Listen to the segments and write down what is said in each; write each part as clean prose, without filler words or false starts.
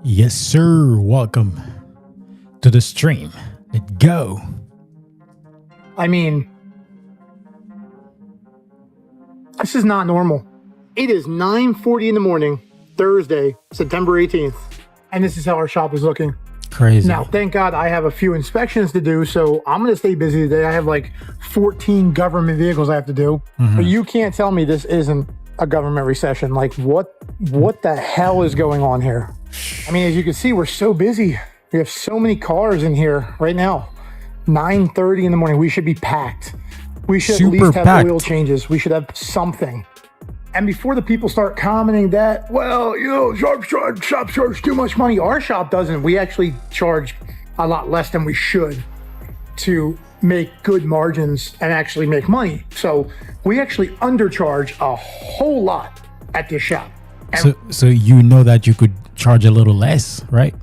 Yes, sir. Welcome to the stream. Let's go. I mean, this is not normal. It is 9:40 in the morning, Thursday, September 18th. And this is how our shop is looking. Crazy. Now, thank God I have a few inspections to do, so I'm going to stay busy today. I have like 14 government vehicles I have to do. But you can't tell me this isn't a government recession. Like, what the hell is going on here? I mean, as you can see, we're so busy. We have so many cars in here right now. 9:30 in the morning. We should be packed. We should at least have oil changes. We should have something. And before the people start commenting that, well, you know, shop charge too much money. Our shop doesn't. We actually charge a lot less than we should to make good margins and actually make money. So we actually undercharge a whole lot at this shop. So you know that you could charge a little less, right?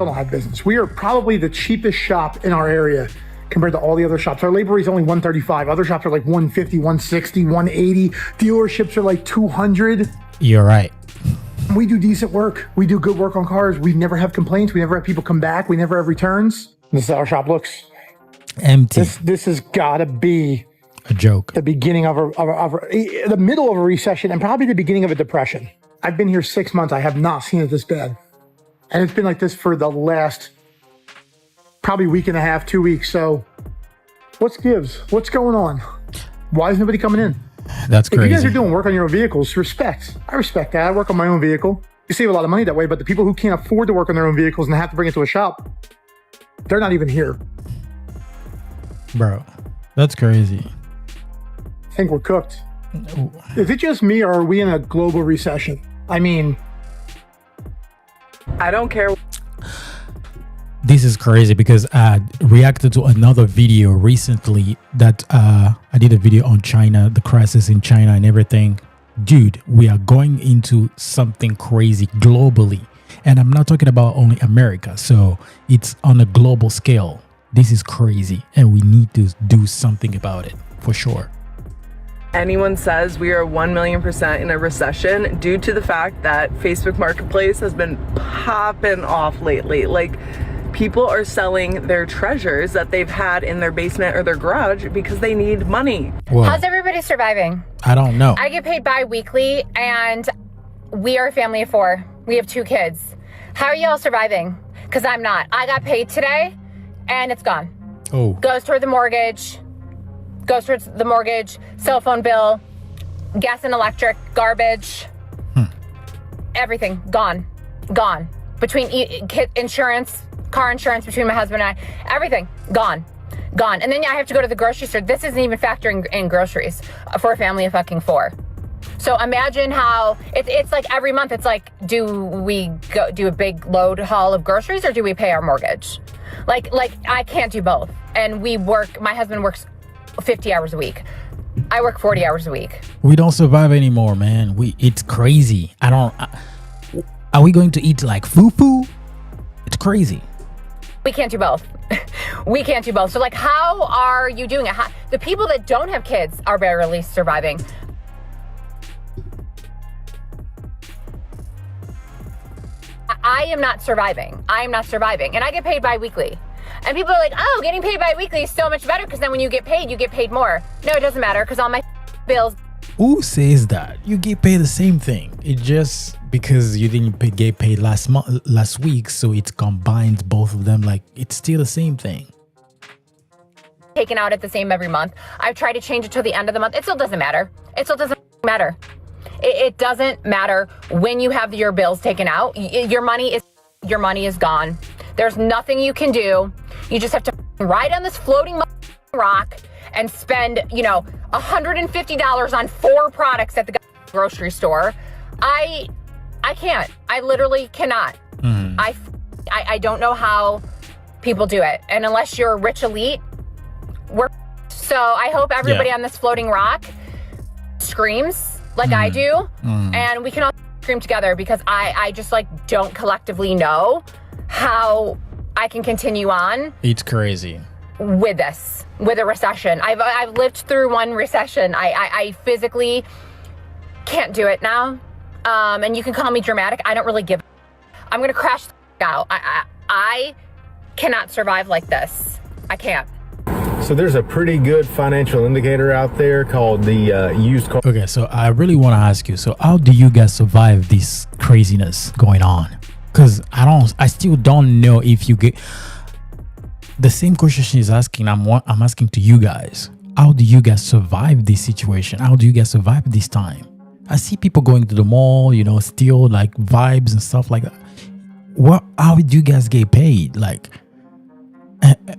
I don't have business. We are probably the cheapest shop in our area compared to all the other shops. Our labor rate is only $135. Other shops are like $150, $160, $180. Dealerships are like $200. You're right. We do decent work. We do good work on cars. We never have complaints. We never have people come back. We never have returns. This is how our shop looks. Empty. This has got to be a joke. The beginning of the middle of a recession and probably the beginning of a depression. I've been here 6 months. I have not seen it this bad. And it's been like this for the last probably week and a half, 2 weeks. So what's going on? Why is nobody coming in? That's crazy. If you guys are doing work on your own vehicles, respect. I respect that. I work on my own vehicle. You save a lot of money that way, but the people who can't afford to work on their own vehicles and have to bring it to a shop, they're not even here. Bro, that's crazy. I think we're cooked. Is it just me or are we in a global recession? I mean, I don't care. This is crazy because I reacted to another video recently that I did a video on China, the crisis in China and everything. Dude, we are going into something crazy globally. And I'm not talking about only America. So it's on a global scale. This is crazy. And we need to do something about it for sure. Anyone says we are 1,000,000% in a recession due to the fact that Facebook Marketplace has been popping off lately. Like, people are selling their treasures that they've had in their basement or their garage because they need money. Whoa. How's everybody surviving? I don't know. I get paid bi-weekly and we are a family of 4. We have 2 kids. How are y'all surviving? Because I'm not. I got paid today and it's gone. Oh. Goes toward the mortgage, cell phone bill, gas and electric, garbage, everything gone. Between insurance, car insurance between my husband and I, everything gone. And then I have to go to the grocery store. This isn't even factoring in groceries for a family of fucking 4. So imagine how it's like every month. It's like, do we go do a big load haul of groceries or do we pay our mortgage? Like I can't do both. And my husband works 50 hours a week. I work 40 hours a week. We don't survive anymore, man. It's crazy. Are we going to eat like fufu? It's crazy. We can't do both. We can't do both. So like, how are you doing it? The people that don't have kids are barely surviving. I am not surviving. And I get paid bi-weekly. And people are like, oh, getting paid bi-weekly is so much better because then when you get paid more. No, it doesn't matter because all my bills. Who says that? You get paid the same thing. It just because you didn't get paid last week, so it combines both of them. Like, it's still the same thing. Taken out at the same every month. I've tried to change it till the end of the month. It still doesn't matter. It doesn't matter when you have your bills taken out. Your money is gone. There's nothing you can do. You just have to ride on this floating rock and spend, $150 on 4 products at the grocery store. I can't. I literally cannot. I don't know how people do it. And unless you're a rich elite, so I hope everybody on this floating rock screams like I do. And we can all scream together because I just don't collectively know how I can continue on. It's crazy. With a recession. I've lived through one recession. I physically can't do it now. And you can call me dramatic. I don't really give. I'm going to crash out. I cannot survive like this. I can't. So there's a pretty good financial indicator out there called the used car. Okay, so I really want to ask you, so how do you guys survive this craziness going on? Because I still don't know if you get the same question she's asking. I'm asking to you guys. How do you guys survive this situation? How do you guys survive this time? I see people going to the mall, you know, still like vibes and stuff like that. How do you guys get paid? Like,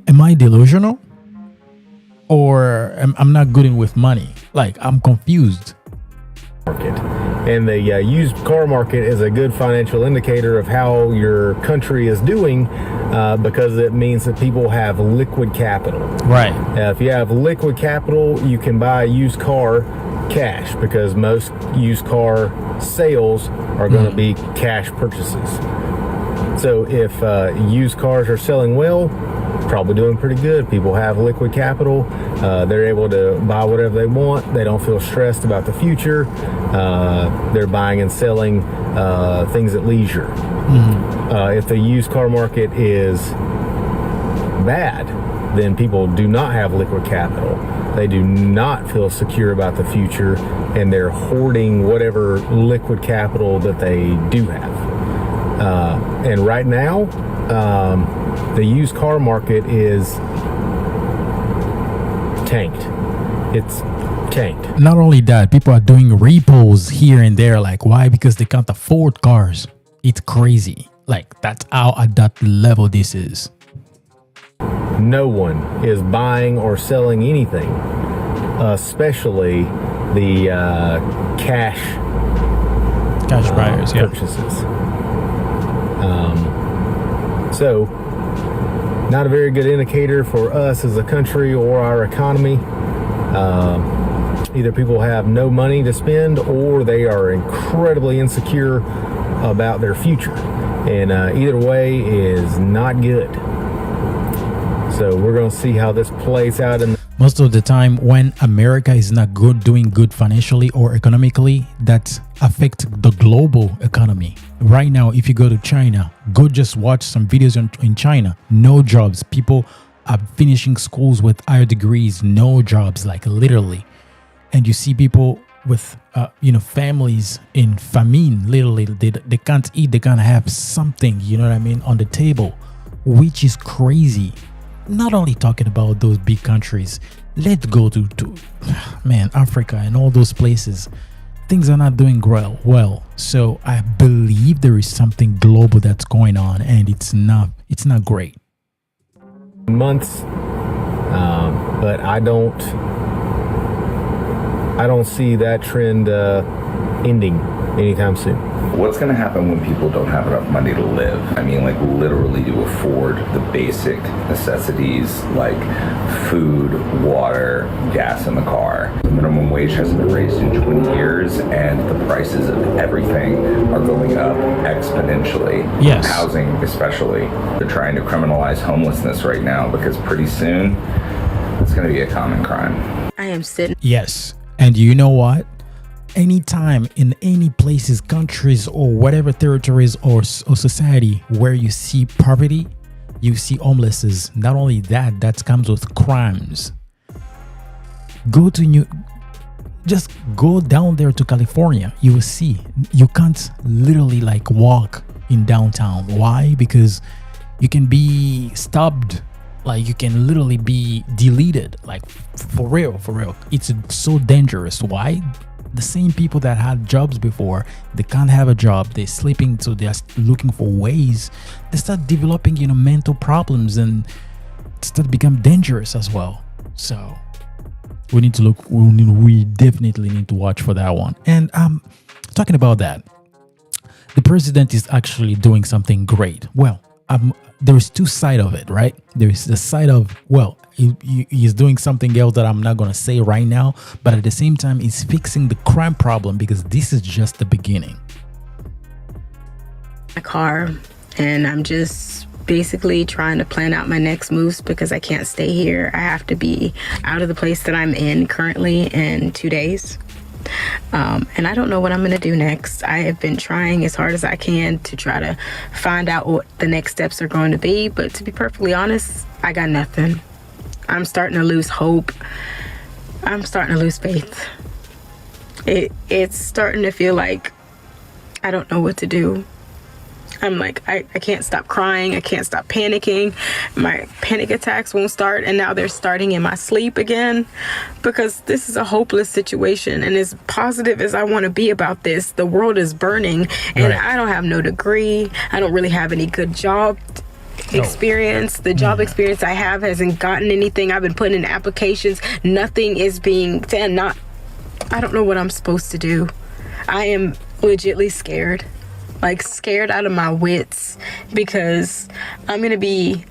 am I delusional? Or I'm not good with money? Like, I'm confused. Market. And the used car market is a good financial indicator of how your country is doing because it means that people have liquid capital. Right. If you have liquid capital, you can buy a used car cash because most used car sales are going to be cash purchases. So if used cars are selling well, probably doing pretty good. People have liquid capital. They're able to buy whatever they want. They don't feel stressed about the future. They're buying and selling things at leisure. If the used car market is bad, then people do not have liquid capital. They do not feel secure about the future, and they're hoarding whatever liquid capital that they do have. And right now, the used car market is tanked. It's tanked. Not only that, people are doing repos here and there. Like, why? Because they can't afford cars. It's crazy. Like, that's how at that level this is. No one is buying or selling anything, especially the cash buyers, purchases. So, not a very good indicator for us as a country or our economy. Either people have no money to spend or they are incredibly insecure about their future. And either way is not good. So we're going to see how this plays out. Most of the time when America is not doing good financially or economically, that affects the global economy. Right now, if you go to China, go just watch some videos in China. No jobs. People are finishing schools with higher degrees. No jobs, like literally. And you see people with, families in famine. Literally, they can't eat. They can't have something, you know what I mean, on the table, which is crazy. Not only talking about those big countries, let's go to Africa and all those places. Things are not doing well. So I believe there is something global that's going on, and it's not great. Months, but I don't see that trend ending anytime soon. What's going to happen when people don't have enough money to live? I mean, like literally to afford the basic necessities like food, water, gas in the car. The minimum wage hasn't been raised in 20 years and the prices of everything are going up exponentially. Yes. Housing especially. They're trying to criminalize homelessness right now because pretty soon it's going to be a common crime. I am sitting. Yes. And you know what? Anytime in any places, countries, or whatever territories or society where you see poverty, you see homelessness. Not only that comes with crimes. Just go down there to California. You will see you can't literally like walk in downtown. Why? Because you can be stopped. Like you can literally be deleted. Like for real. It's so dangerous. Why? The same people that had jobs before, they can't have a job. They're sleeping, so they're looking for ways. They start developing, mental problems, and start become dangerous as well. So we need to look. We definitely need to watch for that one. And talking about that, the president is actually doing something great. Well, there's two sides of it, right? There's the side of, he's doing something else that I'm not going to say right now, but at the same time, he's fixing the crime problem because this is just the beginning. My car, and I'm just basically trying to plan out my next moves because I can't stay here. I have to be out of the place that I'm in currently in 2 days. And I don't know what I'm going to do next. I have been trying as hard as I can to try to find out what the next steps are going to be. But to be perfectly honest, I got nothing. I'm starting to lose hope. I'm starting to lose faith. It's starting to feel like I don't know what to do. I'm like, I can't stop crying. I can't stop panicking. My panic attacks won't start. And now they're starting in my sleep again, because this is a hopeless situation. And as positive as I want to be about this, the world is burning. And I don't have no degree. I don't really have any good job experience. The job experience I have hasn't gotten anything. I've been putting in applications. Nothing is being done. I don't know what I'm supposed to do. I am legitly scared. Like, scared out of my wits, because I'm going to be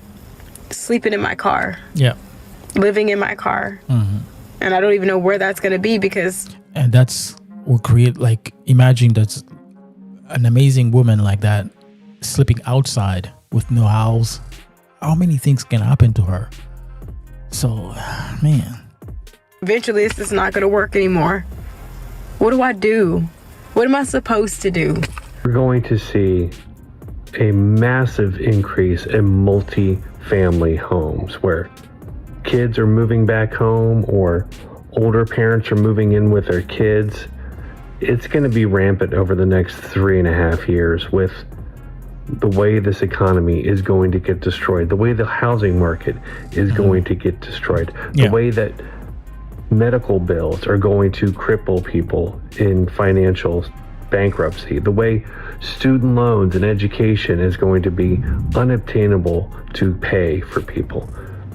sleeping in my car. Yeah. Living in my car. And I don't even know where that's going to be, because... And that's will create, like, imagine that's an amazing woman like that sleeping outside with no house. How many things can happen to her? So, man. Eventually, this is not going to work anymore. What do I do? What am I supposed to do? We're going to see a massive increase in multi-family homes where kids are moving back home or older parents are moving in with their kids. It's going to be rampant over the next 3.5 years with the way this economy is going to get destroyed, the way the housing market is going to get destroyed, the way that medical bills are going to cripple people in financial bankruptcy, the way student loans and education is going to be unobtainable to pay for people.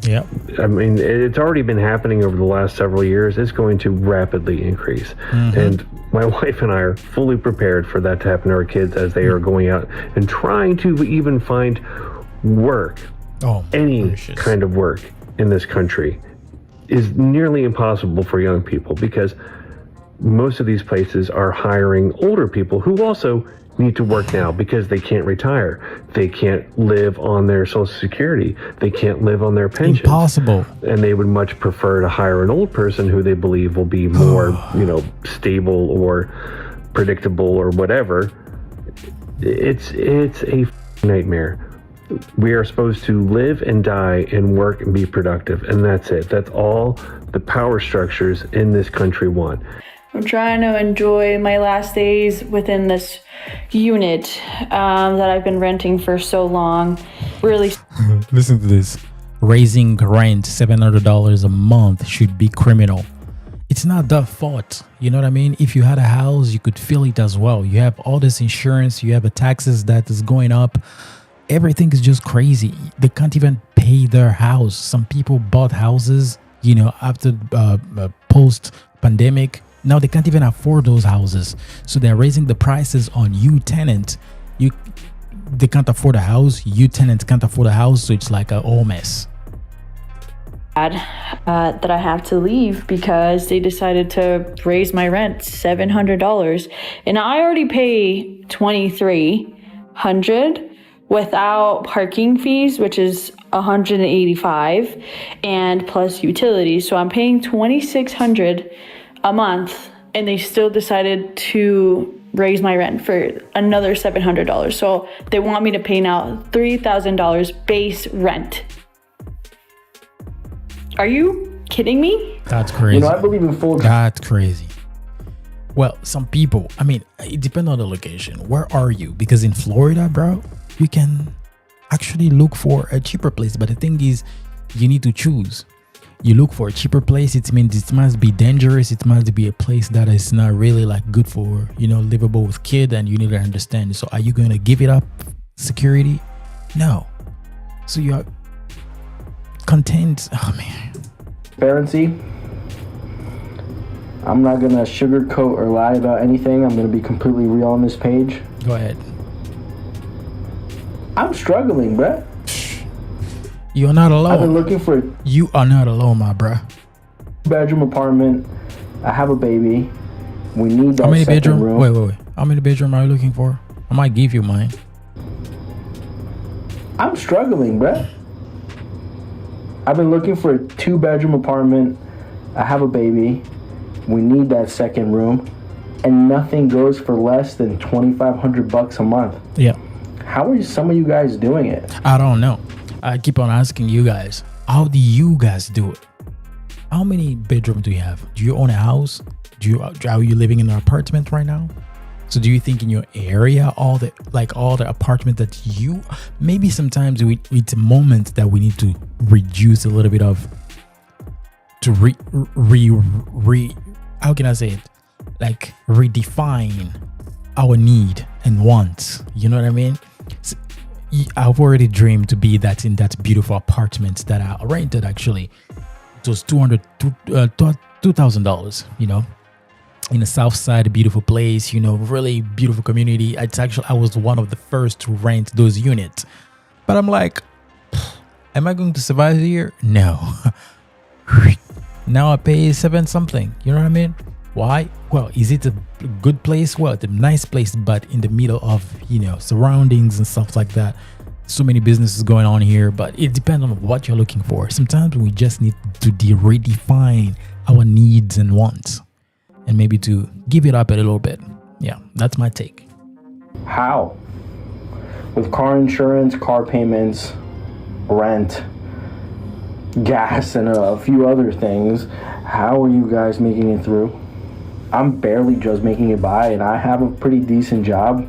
Yeah. I mean, it's already been happening over the last several years. It's going to rapidly increase. And my wife and I are fully prepared for that to happen to our kids as they are going out and trying to even find work. Any kind of work in this country is nearly impossible for young people, because most of these places are hiring older people who also need to work now because they can't retire. They can't live on their Social Security. They can't live on their pensions. Impossible. And they would much prefer to hire an old person who they believe will be more, stable or predictable or whatever. It's a nightmare. We are supposed to live and die and work and be productive, and that's it. That's all the power structures in this country want. I'm trying to enjoy my last days within this unit that I've been renting for so long. Really. Listen to this. Raising rent $700 a month should be criminal. It's not their fault. You know what I mean? If you had a house, you could feel it as well. You have all this insurance. You have the taxes that is going up. Everything is just crazy. They can't even pay their house. Some people bought houses, after post-pandemic. Now they can't even afford those houses. So they're raising the prices on you tenant. They can't afford a house. You tenants can't afford a house. So it's like a whole mess. That I have to leave because they decided to raise my rent $700. And I already pay $2,300 without parking fees, which is $185, and plus utilities. So I'm paying $2,600 a month, and they still decided to raise my rent for another $700. So they want me to pay now $3,000 base rent. Are you kidding me? That's crazy. I believe in full. That's crazy. Well, some people, it depends on the location. Where are you? Because in Florida, bro, you can actually look for a cheaper place. But the thing is, you need to choose. You look for a cheaper place, it means it must be dangerous. It must be a place that is not really like good for, livable with kids, and you need to understand. So are you going to give it up security? No. So you are content. Oh man. Transparency. I'm not going to sugarcoat or lie about anything. I'm going to be completely real on this page. Go ahead. I'm struggling, bruh. You're not alone. I've been looking for. You are not alone, my bruh. Bedroom apartment. I have a baby. We need that. How many second bedroom? room. Wait. How many bedroom are you looking for? I might give you mine. I'm struggling, bruh. I've been looking for a 2-bedroom apartment. I have a baby. We need that second room. and nothing goes for less than $2,500 a month. Yeah. How are some of you guys doing it? I don't know. I keep on asking you guys, how do you guys do it? How many bedrooms do you have? Do you own a house? Are you living in an apartment right now? So do you think in your area, all the apartment that you, maybe sometimes it's a moment that we need to reduce a little bit of, to how can I say it? Like redefine our need and wants. You know what I mean? So, I've already dreamed to be in that beautiful apartment that I rented. Actually, it was $2,000. You know, in the South Side, a beautiful place. You know, really beautiful community. I was one of the first to rent those units, but I'm like, am I going to survive here? No. Now I pay 7 something. You know what I mean? Why? Well, is it a good place? Well, it's a nice place, but in the middle of, you know, surroundings and stuff like that. So many businesses going on here, but it depends on what you're looking for. Sometimes we just need to redefine our needs and wants, and maybe to give it up a little bit. Yeah, that's my take. How? With car insurance, car payments, rent, gas, and a few other things, how are you guys making it through? I'm barely just making it by, and I have a pretty decent job.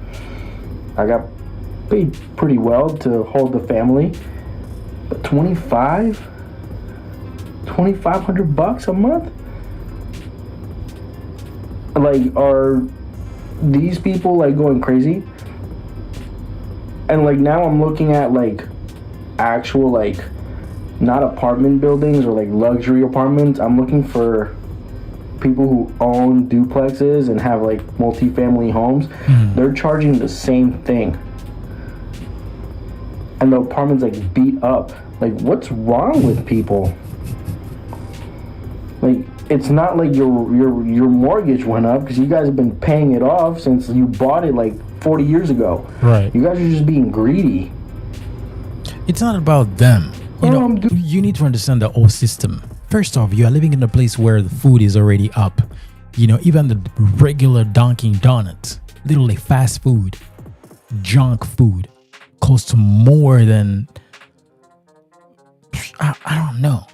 I got paid pretty well to hold the family. But $2,500 a month? Like, are these people like going crazy? And like now I'm looking at like actual like not apartment buildings or like luxury apartments. I'm looking for people who own duplexes and have like multi-family homes. They're charging the same thing, and the apartment's like beat up. Like, what's wrong with people? Like, it's not like your mortgage went up, because you guys have been paying it off since you bought it like 40 years ago. Right. You guys are just being greedy. It's not about them. You know, you need to understand the whole system. First off, you are living in a place where the food is already up. You know, even the regular Dunkin' Donuts, literally fast food, junk food, costs more than, I don't know.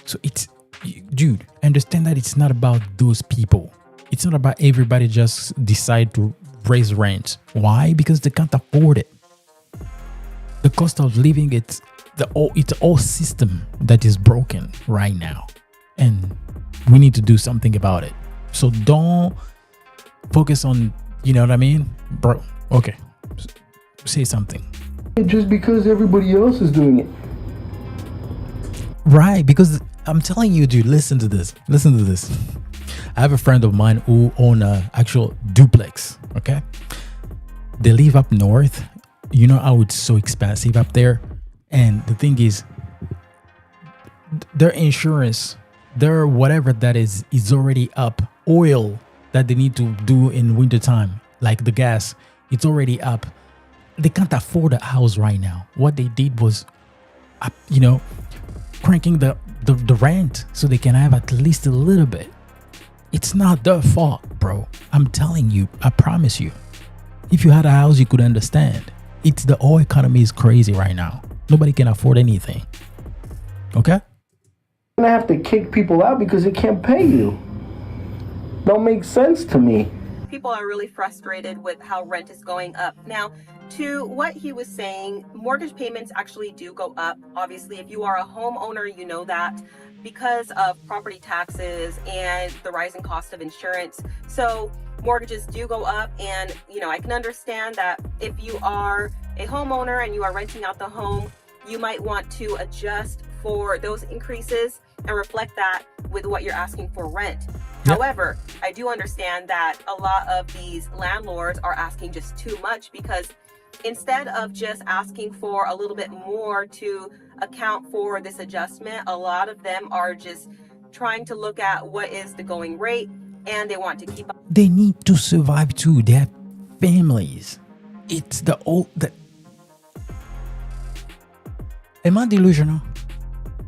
So it's, dude, understand that it's not about those people. It's not about everybody just decide to raise rent. Why? Because they can't afford it. The cost of living, it's the whole system that is broken right now, and we need to do something about it. So don't focus on, you know what I mean, bro? Okay, say something. Just because everybody else is doing it. Right, because I'm telling you, dude, listen to this. I have a friend of mine who own a actual duplex. Okay, they live up north. You know how it's so expensive up there. And the thing is, their insurance, their whatever that is already up. Oil that they need to do in wintertime, like the gas, it's already up. They can't afford a house right now. What they did was, you know, cranking the rent so they can have at least a little bit. It's not their fault, bro. I'm telling you, I promise you. If you had a house, you could understand. It's the whole economy is crazy right now. Nobody can afford anything. Okay? You're gonna have to kick people out because they can't pay you. Don't make sense to me. People are really frustrated with how rent is going up. Now, to what he was saying, mortgage payments actually do go up. Obviously, if you are a homeowner, you know that, because of property taxes and the rising cost of insurance. So mortgages do go up, and you know, I can understand that if you are a homeowner and you are renting out the home, you might want to adjust for those increases and reflect that with what you're asking for rent. Yep. However, I do understand that a lot of these landlords are asking just too much, because instead of just asking for a little bit more to account for this adjustment, a lot of them are just trying to look at what is the going rate, and they want to keep up. They need to survive too. They have families. It's the old that. Am I delusional?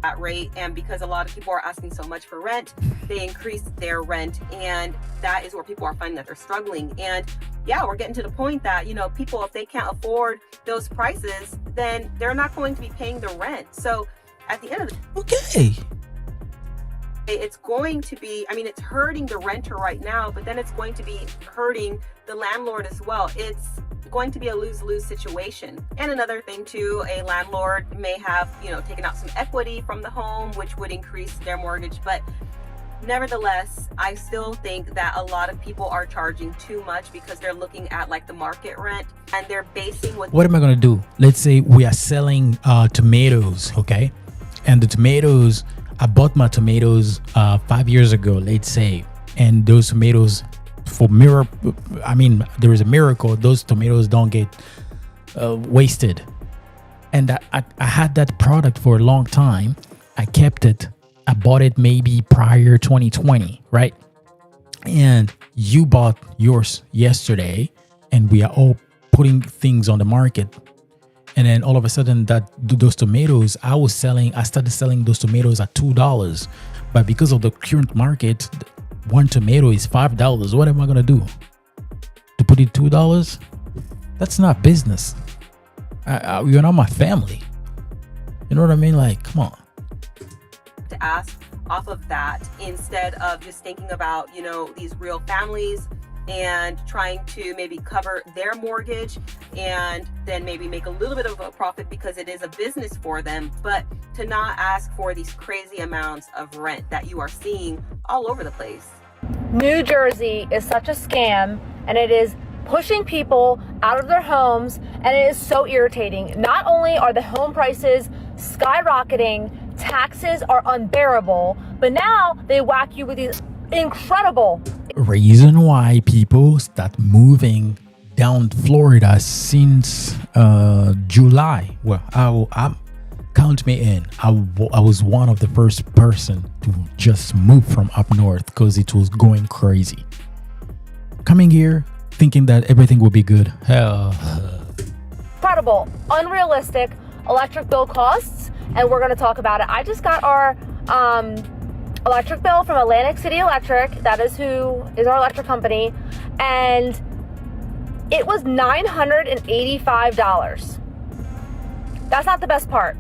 that rate, and because a lot of people are asking so much for rent, they increase their rent, and that is where people are finding that they're struggling. And yeah, we're getting to the point that, you know, people, if they can't afford those prices, then they're not going to be paying the rent. So at the end of the Okay. it's going to be, I mean, it's hurting the renter right now, but then it's going to be hurting the landlord as well. It's going to be a lose-lose situation. And another thing too, a landlord may have, you know, taken out some equity from the home, which would increase their mortgage. But nevertheless, I still think that a lot of people are charging too much because they're looking at like the market rent, and they're basing what am I going to do? Let's say we are selling tomatoes, okay? And the tomatoes, I bought my tomatoes 5 years ago, let's say, and those tomatoes, there is a miracle, those tomatoes don't get wasted. And I had that product for a long time. I kept it. I bought it maybe prior 2020, right? And you bought yours yesterday, and we are all putting things on the market. And then all of a sudden, those tomatoes I started selling those tomatoes at $2. But because of the current market, one tomato is $5. What am I gonna do? To put it $2? That's not business. You're not my family. You know what I mean? Like, come on. to ask off of that instead of just thinking about, you know, these real families and trying to maybe cover their mortgage and then maybe make a little bit of a profit because it is a business for them, but to not ask for these crazy amounts of rent that you are seeing all over the place. New Jersey is such a scam, and it is pushing people out of their homes, and it is so irritating. Not only are the home prices skyrocketing, taxes are unbearable, but now they whack you with these incredible reason why people start moving down Florida since July. Well, I'm count me in. I was one of the first person to just move from up north because it was going crazy. Coming here thinking that everything will be good. Hell. incredible, unrealistic electric bill costs, and we're going to talk about it. I just got our electric bill from Atlantic City Electric. That is who is our electric company, and it was $985. That's not the best part.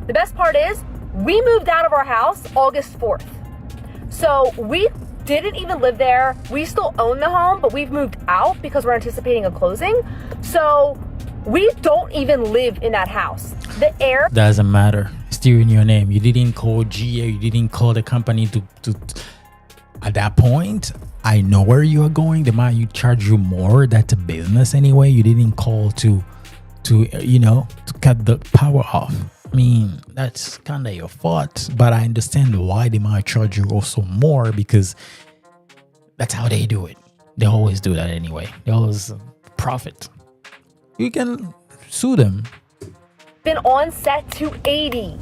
The best part is we moved out of our house August 4th. So we didn't even live there. We still own the home, but we've moved out because we're anticipating a closing. So we don't even live in that house. The air doesn't matter. Still in your name. You didn't call GA. You didn't call the company to at that point. I know where you are going. They might charge you more. That's a business anyway. You didn't call to cut the power off. I mean, that's kind of your fault, but I understand why they might charge you also more because that's how they do it. They always do that anyway. They always profit. You can sue them. been on set to 80.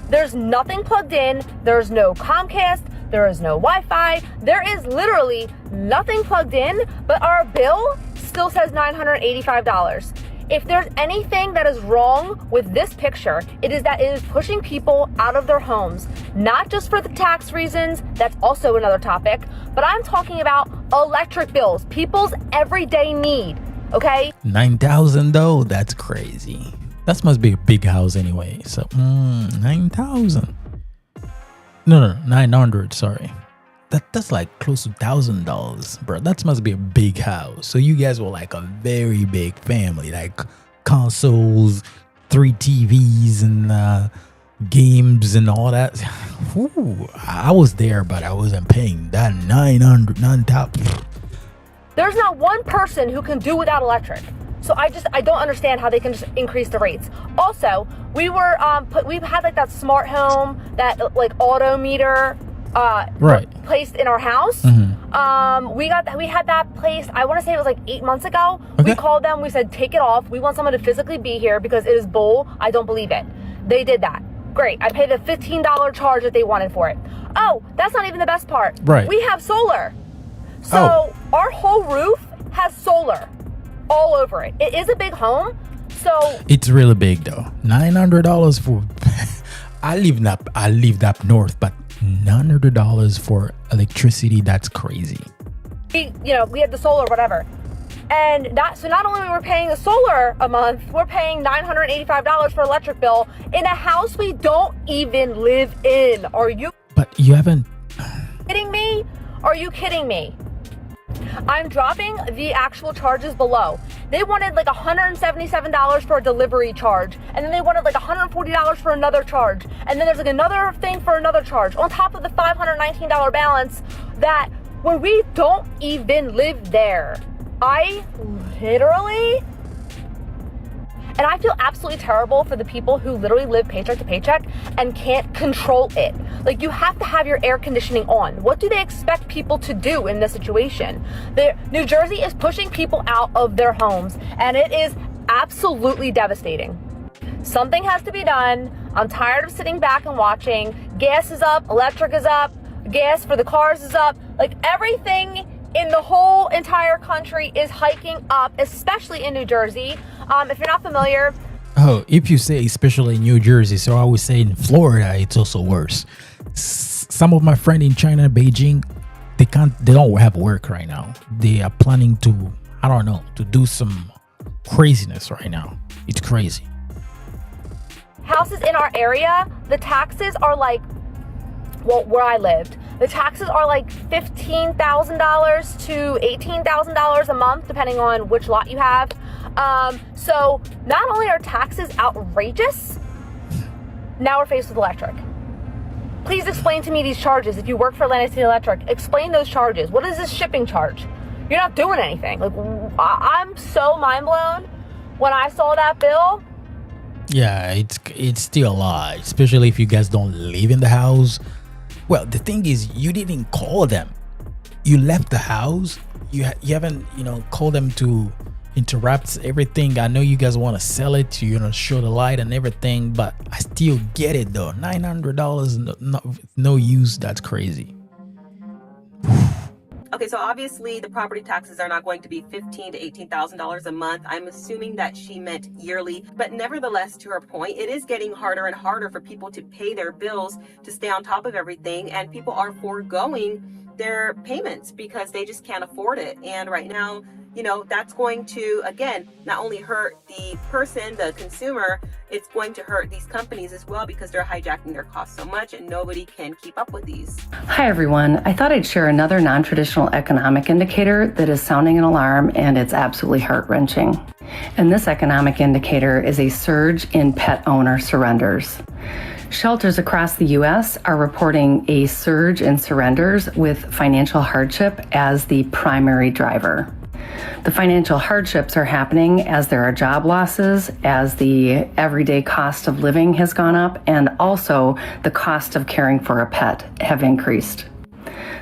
There's nothing plugged in. There's no Comcast. There is no Wi-Fi. There is literally nothing plugged in, but our bill still says $985. If there's anything that is wrong with this picture, it is that it is pushing people out of their homes, not just for the tax reasons, that's also another topic, but I'm talking about electric bills, people's everyday need, okay? 9,000 though, that's crazy. That must be a big house anyway, so 9,000. No, 900, sorry. That's like close to $1,000, bro. That must be a big house. So you guys were like a very big family, like consoles, 3 TVs, and games and all that. Ooh, I was there, but I wasn't paying that 9,000. There's not one person who can do without electric. So I don't understand how they can just increase the rates. Also, we've had like that smart home, that like auto meter placed in our house. Mm-hmm. We had that placed, I want to say it was like 8 months ago. Okay. We called them, we said take it off, we want someone to physically be here because it is bull. I don't believe it. They did that. Great. I paid a $15 charge that they wanted for it. Oh, that's not even the best part. Right. We have solar. So our whole roof has solar all over it. It is a big home, so it's really big though. $900 for I lived up north, but $900 for electricity, that's crazy. We had the solar, whatever. And not only were we paying the solar a month, we're paying $985 for electric bill in a house we don't even live in. Are you kidding me? Are you kidding me? I'm dropping the actual charges below. They wanted like $177 for a delivery charge, and then they wanted like $140 for another charge, and then there's like another thing for another charge on top of the $519 balance that when we don't even live there. I feel absolutely terrible for the people who literally live paycheck to paycheck and can't control it. Like, you have to have your air conditioning on. What do they expect people to do in this situation? New Jersey is pushing people out of their homes, and it is absolutely devastating. Something has to be done. I'm tired of sitting back and watching. Gas is up, electric is up, gas for the cars is up. Like, everything in the whole entire country is hiking up, especially in New Jersey. If you're not familiar. Oh, if you say especially in New Jersey, so I would say in Florida, it's also worse. Some of my friends in China, Beijing, they don't have work right now. They are planning to, to do some craziness right now. It's crazy. Houses in our area, the taxes are like, where I lived, the taxes are like $15,000 to $18,000 a month, depending on which lot you have. So not only are taxes outrageous, now we're faced with electric. Please explain to me these charges. If you work for Atlantic City Electric, explain those charges. What is this shipping charge? You're not doing anything. Like, I'm so mind blown when I saw that bill. Yeah, it's still a lot, especially if you guys don't live in the house. Well, the thing is, you didn't call them. You left the house. You haven't, called them to interrupt everything. I know you guys want to sell it to, show the light and everything, but I still get it though. $900, no use. That's crazy. Okay, so obviously the property taxes are not going to be $15,000 to $18,000 a month. I'm assuming that she meant yearly, but nevertheless, to her point, it is getting harder and harder for people to pay their bills, to stay on top of everything, and people are foregoing their payments because they just can't afford it. And right now, that's going to, again, not only hurt the person, the consumer, it's going to hurt these companies as well because they're hijacking their costs so much and nobody can keep up with these. Hi, everyone. I thought I'd share another non-traditional economic indicator that is sounding an alarm, and it's absolutely heart-wrenching. And this economic indicator is a surge in pet owner surrenders. Shelters across the U.S. are reporting a surge in surrenders with financial hardship as the primary driver. The financial hardships are happening as there are job losses, as the everyday cost of living has gone up, and also the cost of caring for a pet have increased.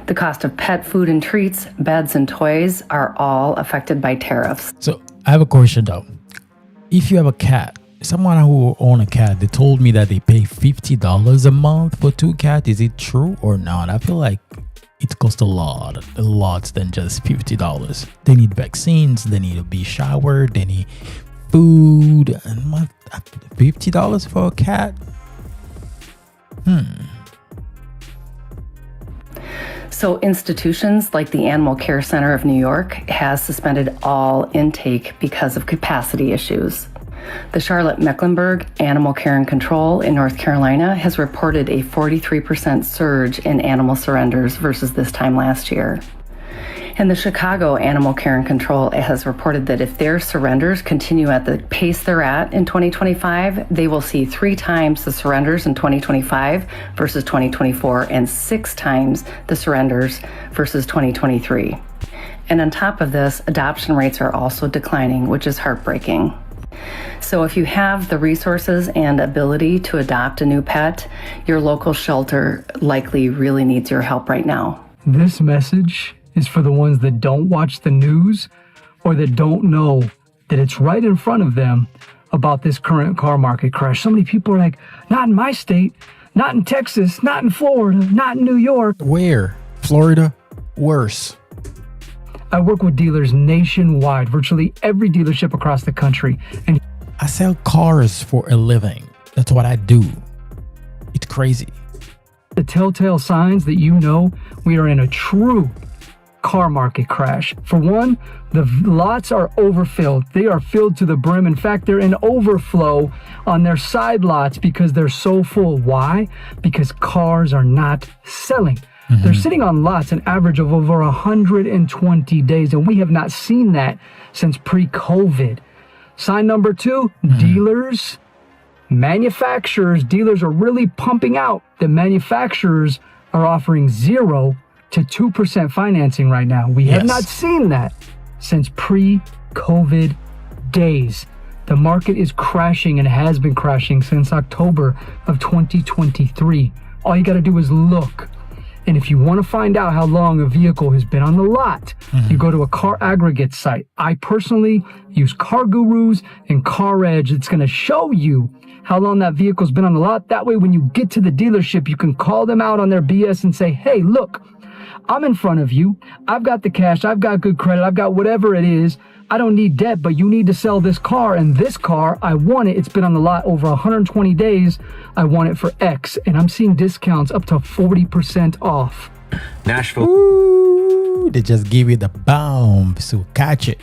The cost of pet food and treats, beds and toys are all affected by tariffs. So I have a question though. If you have a cat, someone who owns a cat, they told me that they pay $50 a month for 2 cats. Is it true or not? I feel like it costs a lot than just $50. They need vaccines, they need to be showered, they need food, and $50 for a cat? So institutions like the Animal Care Center of New York has suspended all intake because of capacity issues. The Charlotte-Mecklenburg Animal Care and Control in North Carolina has reported a 43% surge in animal surrenders versus this time last year. And the Chicago Animal Care and Control has reported that if their surrenders continue at the pace they're at in 2025, they will see 3 times the surrenders in 2025 versus 2024 and 6 times the surrenders versus 2023. And on top of this, adoption rates are also declining, which is heartbreaking. So if you have the resources and ability to adopt a new pet, your local shelter likely really needs your help right now. This message is for the ones that don't watch the news or that don't know that it's right in front of them about this current car market crash. So many people are like, not in my state, not in Texas, not in Florida, not in New York. Where? Florida? Worse. I work with dealers nationwide, virtually every dealership across the country. And I sell cars for a living. That's what I do. It's crazy. The telltale signs that you know we are in a true car market crash. For one, the lots are overfilled. They are filled to the brim. In fact, they're in overflow on their side lots because they're so full. Why? Because cars are not selling. They're sitting on lots an average of over 120 days, and we have not seen that since pre-COVID. Sign number two, dealers, manufacturers, dealers are really pumping out. The manufacturers are offering 0 to 2% financing right now. We have not seen that since pre-COVID days. The market is crashing and has been crashing since October of 2023. All you got to do is look. And if you want to find out how long a vehicle has been on the lot, you go to a car aggregate site. I personally use Car Gurus and Car Edge. It's going to show you how long that vehicle's been on the lot. That way, when you get to the dealership, you can call them out on their BS and say, hey, look, I'm in front of you. I've got the cash. I've got good credit. I've got whatever it is. I don't need debt, but you need to sell this car. And this car, I want it. It's been on the lot over 120 days. I want it for X. And I'm seeing discounts up to 40% off. Nashville. Ooh, they just give you the bomb, so catch it.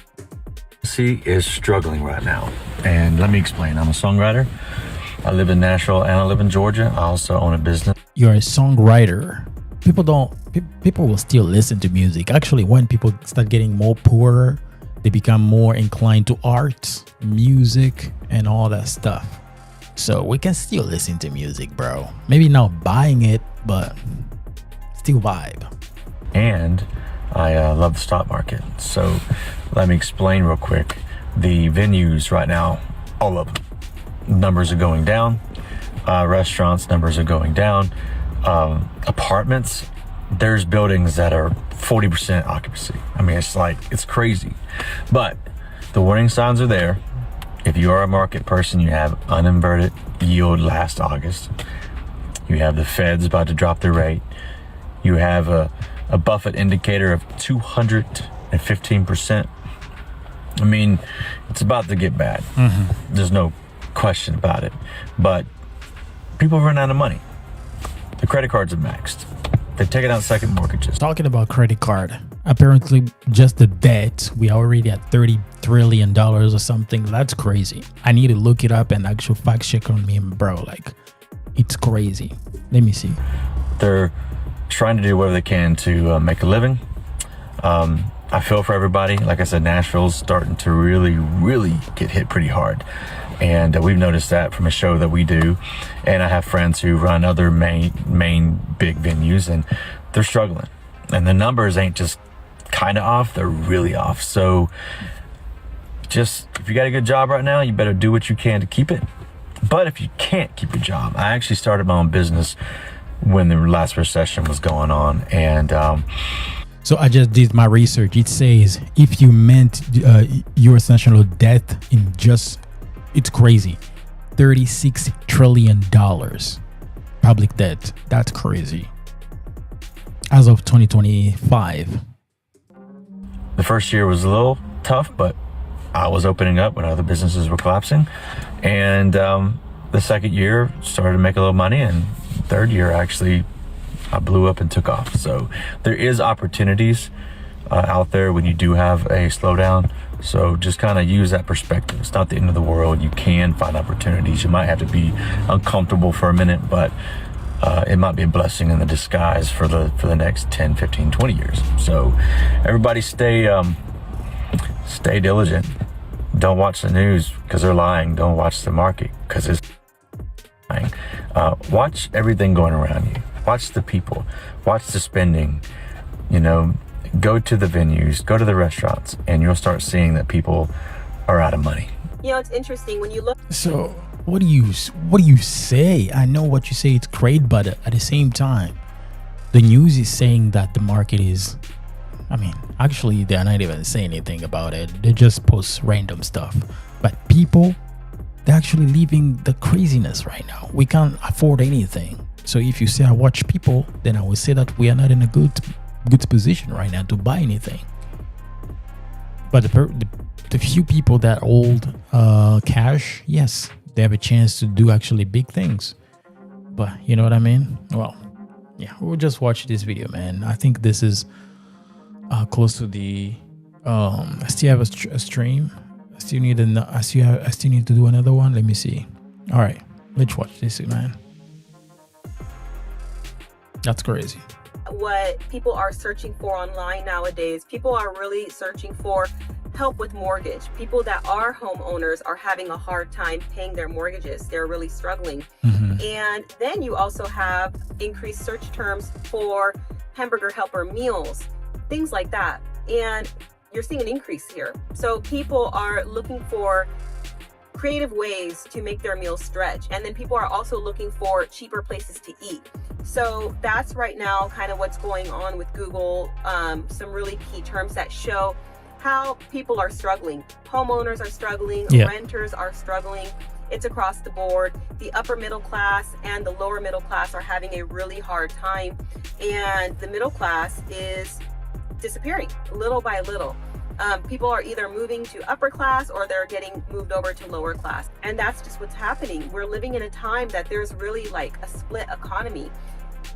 Is struggling right now. And let me explain. I'm a songwriter. I live in Nashville and I live in Georgia. I also own a business. You're a songwriter. People will still listen to music. Actually, when people start getting more poorer, they become more inclined to art, music, and all that stuff. So we can still listen to music, bro. Maybe not buying it, but still vibe. And I love the stock market. So let me explain real quick. The venues right now, all of them, numbers are going down. Restaurants, numbers are going down. Apartments, there's buildings that are 40% occupancy. I mean, it's crazy. But the warning signs are there. If you are a market person, you have uninverted yield last August. You have the Feds about to drop their rate. You have a Buffett indicator of 215%. I mean, it's about to get bad. There's no question about it. But people run out of money. The credit cards are maxed. They've taken out second mortgages. Talking about credit card, apparently just the debt, we are already at $30 trillion or something. That's crazy. I need to look it up and actual fact check on me, bro. Like, it's crazy. Let me see. They're trying to do whatever they can to make a living. I feel for everybody. Like I said, Nashville's starting to really get hit pretty hard. And we've noticed that from a show that we do. And I have friends who run other main big venues, and they're struggling. And the numbers ain't just kind of off, they're really off. So just, if you got a good job right now, you better do what you can to keep it. But if you can't keep your job, I actually started my own business when the last recession was going on. And so I just did my research. It says if you meant U.S. national debt in just, it's crazy, $36 trillion public debt. That's crazy. As of 2025. The first year was a little tough, but I was opening up when other businesses were collapsing. And the second year started to make a little money, and third year actually I blew up and took off. So there is opportunities out there when you do have a slowdown. So just kind of use that perspective. It's not the end of the world. You can find opportunities. You might have to be uncomfortable for a minute, but it might be a blessing in the disguise for the next 10, 15, 20 years. So everybody stay diligent. Don't watch the news because they're lying. Don't watch the market because it's lying. Watch everything going around you. Watch the people. Watch the spending. You know, go to the venues, go to the restaurants, and you'll start seeing that people are out of money. You know, it's interesting when you look. So what do you say? I know what you say, it's great, but at the same time, the news is saying that the market is, I mean, actually they're not even saying anything about it. They just post random stuff. But people, they're actually living the craziness right now. We can't afford anything. So if you say I watch people, then I will say that we are not in a good position right now to buy anything. But the few people that hold cash, yes, they have a chance to do actually big things. But you know what I mean? Well, yeah, we'll just watch this video, man. I think this is close to the I still have a stream. I still need to do another one. Let me see. All right, let's watch this, man. That's crazy. What people are searching for online nowadays, people are really searching for help with mortgage. People that are homeowners are having a hard time paying their mortgages. They're really struggling. And then you also have increased search terms for hamburger helper meals, things like that. And you're seeing an increase here. So people are looking for creative ways to make their meals stretch. And then people are also looking for cheaper places to eat. So that's right now kind of what's going on with Google. Some really key terms that show how people are struggling. Homeowners are struggling, renters are struggling. It's across the board. The upper middle class and the lower middle class are having a really hard time. And the middle class is disappearing little by little. People are either moving to upper class or they're getting moved over to lower class. And that's just what's happening. We're living in a time that there's really like a split economy.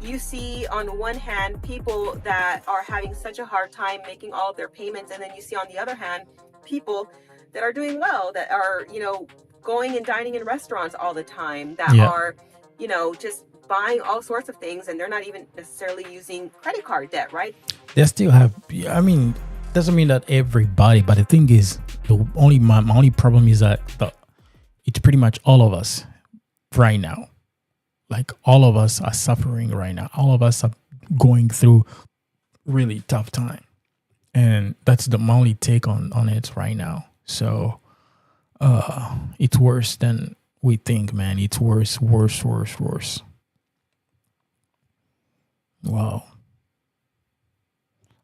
You see on one hand people that are having such a hard time making all of their payments, and then you see on the other hand people that are doing well, that are, you know, going and dining in restaurants all the time, that are, you know, just buying all sorts of things, and they're not even necessarily using credit card debt, right? They still have, I mean, doesn't mean that everybody, but the thing is, my only problem is that it's pretty much all of us right now. Like all of us are suffering right now. All of us are going through really tough time. And that's my only take on it right now. So it's worse than we think, man. It's worse. Wow.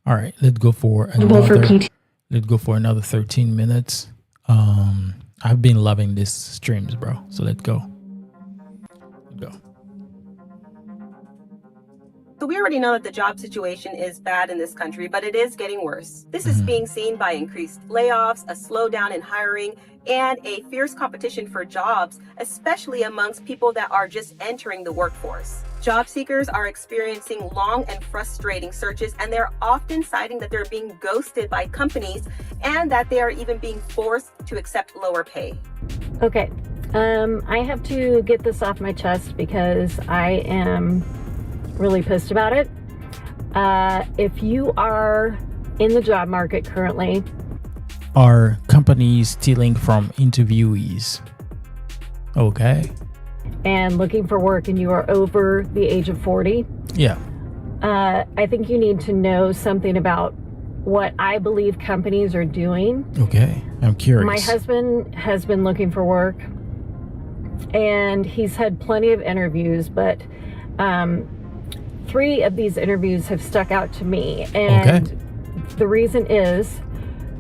All right, let's go for another 13 minutes. I've been loving these streams, bro. So let's go. So we already know that the job situation is bad in this country, but it is getting worse. This is being seen by increased layoffs, a slowdown in hiring, and a fierce competition for jobs, especially amongst people that are just entering the workforce. Job seekers are experiencing long and frustrating searches, and they're often citing that they're being ghosted by companies and that they are even being forced to accept lower pay. Okay, I have to get this off my chest because I am really pissed about it. If you are in the job market currently, are companies stealing from interviewees? Okay. And looking for work, and you are over the age of 40. Yeah. I think you need to know something about what I believe companies are doing. Okay, I'm curious. My husband has been looking for work, and he's had plenty of interviews, but 3 of these interviews have stuck out to me. And the reason is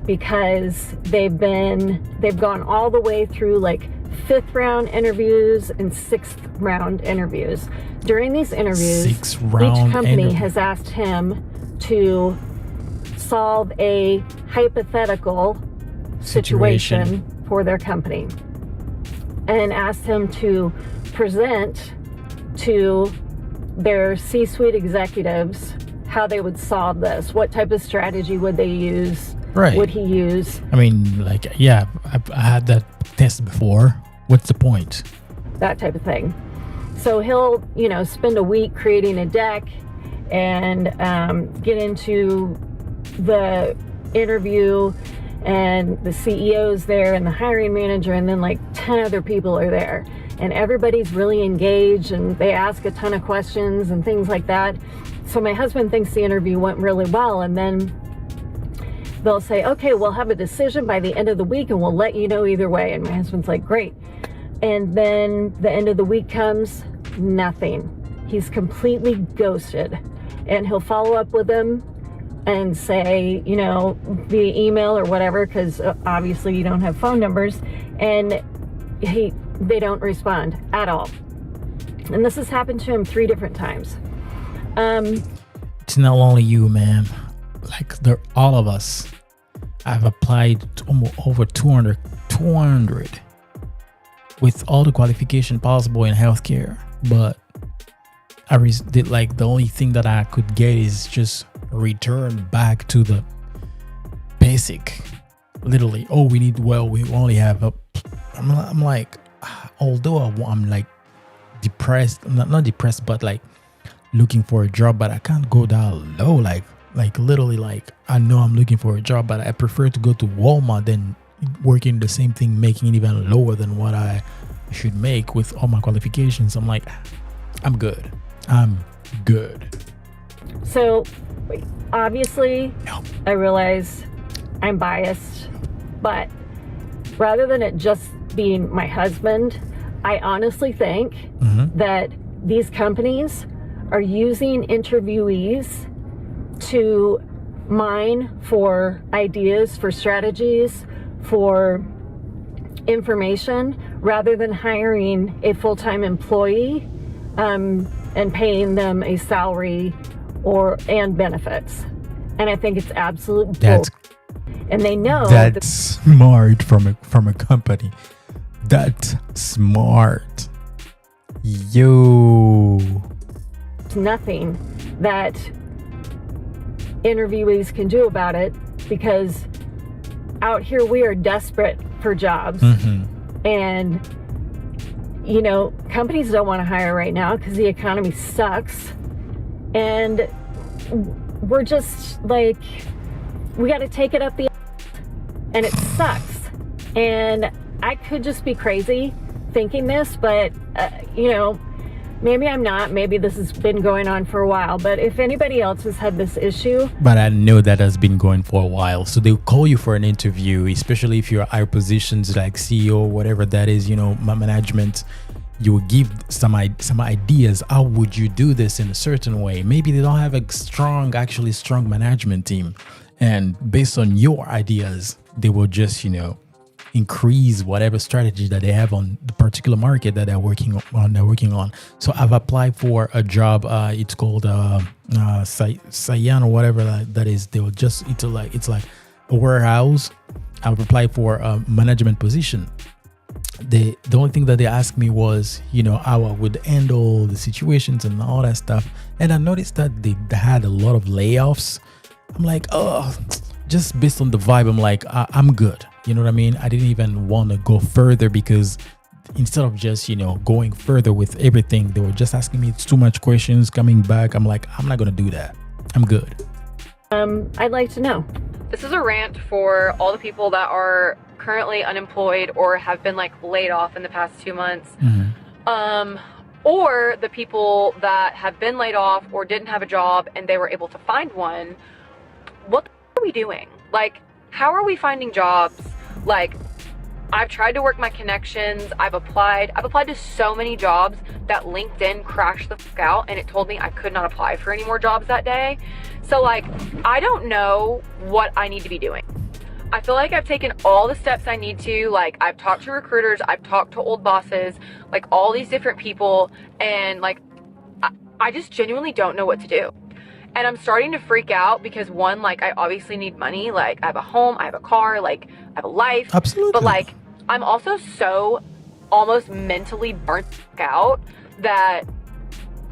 because they've gone all the way through like 5th round interviews and 6th round interviews. During these interviews, each company has asked him to solve a hypothetical situation for their company and asked him to present to their C-suite executives how they would solve this. What type of strategy would they use? Would he use? I mean, like, yeah, I had that test before. What's the point? That type of thing. So he'll, spend a week creating a deck and get into the interview, and the CEO's there and the hiring manager, and then like 10 other people are there. And everybody's really engaged, and they ask a ton of questions and things like that. So my husband thinks the interview went really well, and then they'll say, okay, we'll have a decision by the end of the week and we'll let you know either way. And my husband's like, great. And then the end of the week comes, nothing. He's completely ghosted. And he'll follow up with them and say, via email or whatever, because obviously you don't have phone numbers, and they don't respond at all. And this has happened to him 3 different times. It's not only you, man. Like, all of us. I've applied to almost over 200 with all the qualification possible in healthcare, but did like the only thing that I could get is just return back to the basic. Literally, oh, we only have a. I'm like, although I'm like depressed, not depressed, but like looking for a job, but I can't go down low. Like literally, like I know I'm looking for a job, but I prefer to go to Walmart than working the same thing, making it even lower than what I should make with all my qualifications. I'm like, I'm good. So obviously, I realize I'm biased, but rather than it just being my husband, I honestly think that these companies are using interviewees to mine for ideas, for strategies, for information, rather than hiring a full-time employee and paying them a salary and benefits. And I think it's absolute bull. And they know that's smart from a company. That's smart. Yo. It's nothing that interviewees can do about it, because out here we are desperate for jobs. And you know, companies don't want to hire right now because the economy sucks, and we're just like, we got to take it up the and it sucks. And I could just be crazy thinking this, but you know, maybe I'm not. Maybe this has been going on for a while. But if anybody else has had this issue, but I know that has been going for a while. So they'll call you for an interview, especially if you're higher positions like CEO, whatever that is. You know, management. You will give some ideas. How would you do this in a certain way? Maybe they don't have a strong management team, and based on your ideas, they will just, you know, increase whatever strategy that they have on the particular market that they're working on. So I've applied for a job. It's called Cyan or whatever that is. They will just it's like a warehouse. I've applied for a management position. The only thing that they asked me was, you know, how I would handle the situations and all that stuff. And I noticed that they had a lot of layoffs. I'm like, oh, just based on the vibe, I'm like, I'm good. You know what I mean? I didn't even want to go further, because instead of just, you know, going further with everything, they were just asking me too much questions, coming back. I'm like, I'm not going to do that. I'm good. I'd like to know. This is a rant for all the people that are currently unemployed or have been like laid off in the past 2 months. Or the people that have been laid off or didn't have a job and they were able to find one. What are we doing? Like, how are we finding jobs? Like, I've tried to work my connections. I've applied to so many jobs that LinkedIn crashed the fuck out, and it told me I could not apply for any more jobs that day. So like, I don't know what I need to be doing. I feel like I've taken all the steps I need to. Like, I've talked to recruiters, I've talked to old bosses, like all these different people, and like, I just genuinely don't know what to do. And I'm starting to freak out because, one, like, I obviously need money. Like, I have a home, I have a car, like, I have a life. Absolutely. But like, I'm also so almost mentally burnt out that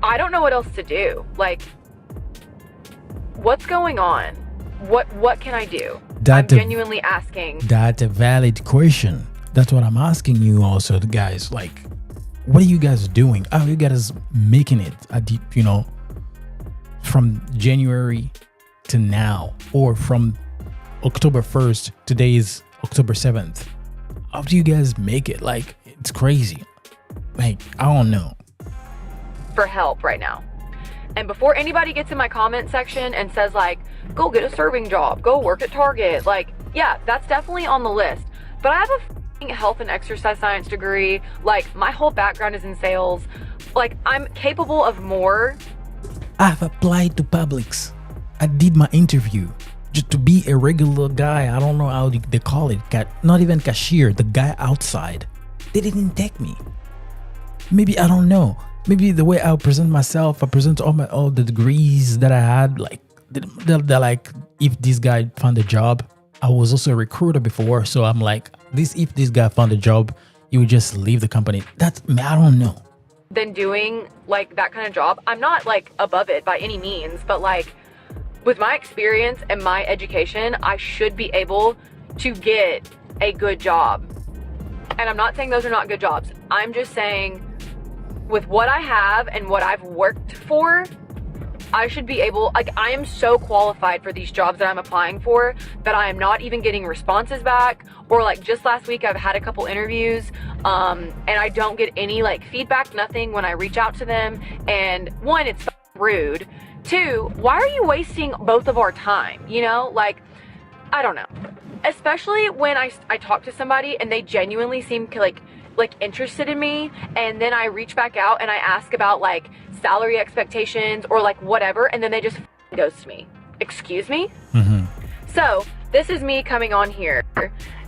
I don't know what else to do. Like, what's going on? What can I do? I'm genuinely asking. That's a valid question. That's what I'm asking you also, guys. Like, what are you guys doing? How are you guys making it? You know, from January to now, or from October 1st, today is October 7th. How do you guys make it? Like, it's crazy. Like, I don't know. For help right now. And before anybody gets in my comment section and says like, go get a serving job, go work at Target, like, yeah, that's definitely on the list. But I have a health and exercise science degree. Like, my whole background is in sales. Like, I'm capable of more. I've applied to Publix. I did my interview just to be a regular guy. I don't know how they call it. Not even cashier, the guy outside. They didn't take me. Maybe, I don't know. Maybe the way I present myself, I present all the degrees that I had. Like, they're like, if this guy found a job, I was also a recruiter before. So I'm like, if this guy found a job, he would just leave the company. I don't know. than doing like that kind of job. I'm not like above it by any means, but like with my experience and my education, I should be able to get a good job. And I'm not saying those are not good jobs. I'm just saying with what I have and what I've worked for, I should be able, like, I am so qualified for these jobs that I'm applying for that I am not even getting responses back. Or like just last week, I've had a couple interviews and I don't get any like feedback, nothing when I reach out to them. And one, it's rude. Two, why are you wasting both of our time? You know, like, I don't know. Especially when I talk to somebody and they genuinely seem like interested in me, and then I reach back out and I ask about like salary expectations or like whatever, and then they just ghost me. Excuse me? So this is me coming on here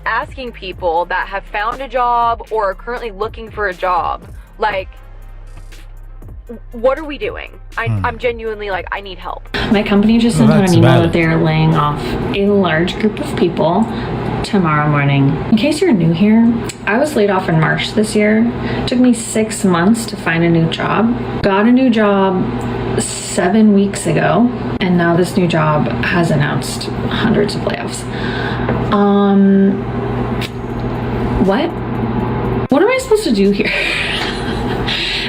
asking people that have found a job or are currently looking for a job, like, what are we doing? I'm genuinely like, I need help. My company just sent out an email that they're laying off a large group of people tomorrow morning. In case you're new here, I was laid off in March this year. It took me 6 months to find a new job. Got a new job 7 weeks ago, and now this new job has announced hundreds of layoffs. What am I supposed to do here?